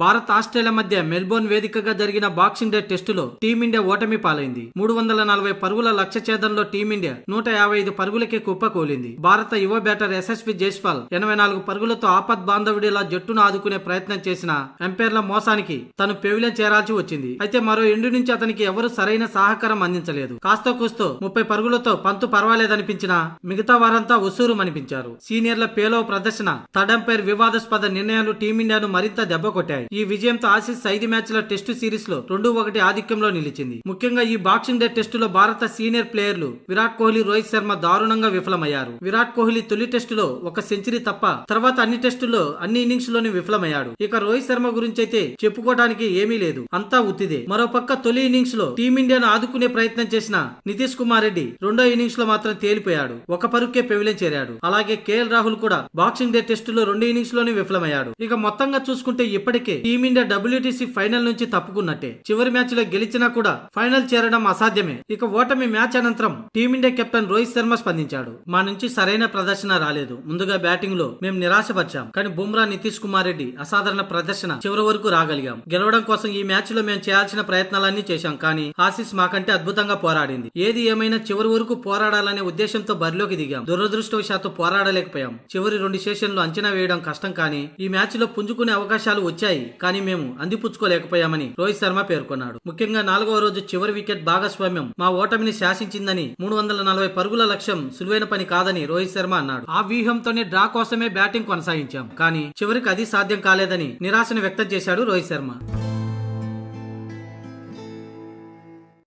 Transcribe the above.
Bharat Australia మధ్య Melbourne వేదికగా జరిగిన బాక్సింగ్ డే టెస్టులో టీమిండియా ఓటమి పాలైంది. 340 పరుగుల లక్ష్య ఛేదనలో టీమిండియా 155 పరుగులకే కుప్పకూలింది. భారత యువ బ్యాటర్ యశస్వి జైస్వాల్ 84 పరుగులతో ఆపద్ బాంధవుడిలా జట్టును ఆదుకునే ప్రయత్నం చేసిన ఎంపైర్ల మోసానికి తను పెవిలియన్ చేరాల్సి వచ్చింది. అయితే మరో ఎండు నుంచి అతనికి ఎవరు సరైన సహకారం అందించలేదు. కాస్తో కూస్తో 30 పరుగులతో పంతు పర్వాలేదనిపించినా మిగతా వారంతా ఉసూరుమనిపించారు. సీనియర్ల పేలవ ప్రదర్శన, థర్డ్ ఎంపైర్ వివాదాస్పద నిర్ణయాలు టీమిండియాను మరింత దెబ్బకొట్టాయి. ఈ విజయంతో ఆసీస్ 5 మ్యాచ్ల టెస్టు సిరీస్ లో 2-1 ఆధిక్యంలో నిలిచింది. ముఖ్యంగా ఈ బాక్సింగ్ డే టెస్టులో భారత సీనియర్ ప్లేయర్లు విరాట్ కోహ్లీ, రోహిత్ శర్మ దారుణంగా విఫలమయ్యారు. విరాట్ కోహ్లీ తొలి టెస్టులో ఒక సెంచరీ తప్ప తర్వాత అన్ని టెస్టుల్లో అన్ని ఇన్నింగ్స్ లోని విఫలమయ్యాడు. ఇక రోహిత్ శర్మ గురించి అయితే చెప్పుకోవడానికి ఏమీ లేదు, అంతా ఉత్తిదే. మరోపక్క తొలి ఇన్నింగ్స్ లో టీమిండియాను ఆదుకునే ప్రయత్నం చేసిన నితీష్ కుమార్ రెడ్డి రెండో ఇన్నింగ్స్ లో మాత్రం తేలిపోయాడు. ఒక పరుగ్కే పెవిలియన్ చేరాడు. అలాగే కేఎల్ రాహుల్ కూడా బాక్సింగ్ డే టెస్టులో 2 ఇన్నింగ్స్ లోనే విఫలమయ్యాడు. ఇక మొత్తంగా చూసుకుంటే ఇప్పటికే టీమిండియా WTC ఫైనల్ నుంచి తప్పుకున్నట్టే. చివరి మ్యాచ్ లో గెలిచినా కూడా ఫైనల్ చేరడం అసాధ్యమే. ఇక ఓటమి మ్యాచ్ అనంతరం టీమిండియా కెప్టెన్ రోహిత్ శర్మ స్పందించాడు. మా నుంచి సరైన ప్రదర్శన రాలేదు. ముందుగా బ్యాటింగ్ లో మేము నిరాశపరిచాం, కానీ బుమ్రా, నితీష్ కుమార్ రెడ్డి అసాధారణ ప్రదర్శన చివరి వరకు రాగలిగాం. గెలవడం కోసం ఈ మ్యాచ్ లో మేము చేయాల్సిన ప్రయత్నాలన్నీ చేశాం, కానీ ఆసీస్ మాకంటే అద్భుతంగా పోరాడింది. ఏది ఏమైనా చివరి వరకు పోరాడాలనే ఉద్దేశంతో బరిలోకి దిగాం. దురదృష్టవశాత్తు పోరాడలేకపోయాం. చివరి 2 సెషన్లు అంచనా వేయడం కష్టం, కానీ ఈ మ్యాచ్ లో పుంజుకునే అవకాశాలు వచ్చాయి, కానీ మేము అందిపుచ్చుకోలేకపోయామని రోహిత్ శర్మ పేర్కొన్నాడు. ముఖ్యంగా 4వ రోజు చివరి వికెట్ భాగస్వామ్యం మా ఓటమిని శాసించిందని, 340 పరుగుల లక్ష్యం సులువైన పని కాదని రోహిత్ శర్మ అన్నాడు. ఆ వ్యూహంతోనే డ్రా కోసమే బ్యాటింగ్ కొనసాగించాం, కానీ చివరికి అది సాధ్యం కాలేదని నిరాశను వ్యక్తం చేశాడు రోహిత్ శర్మ.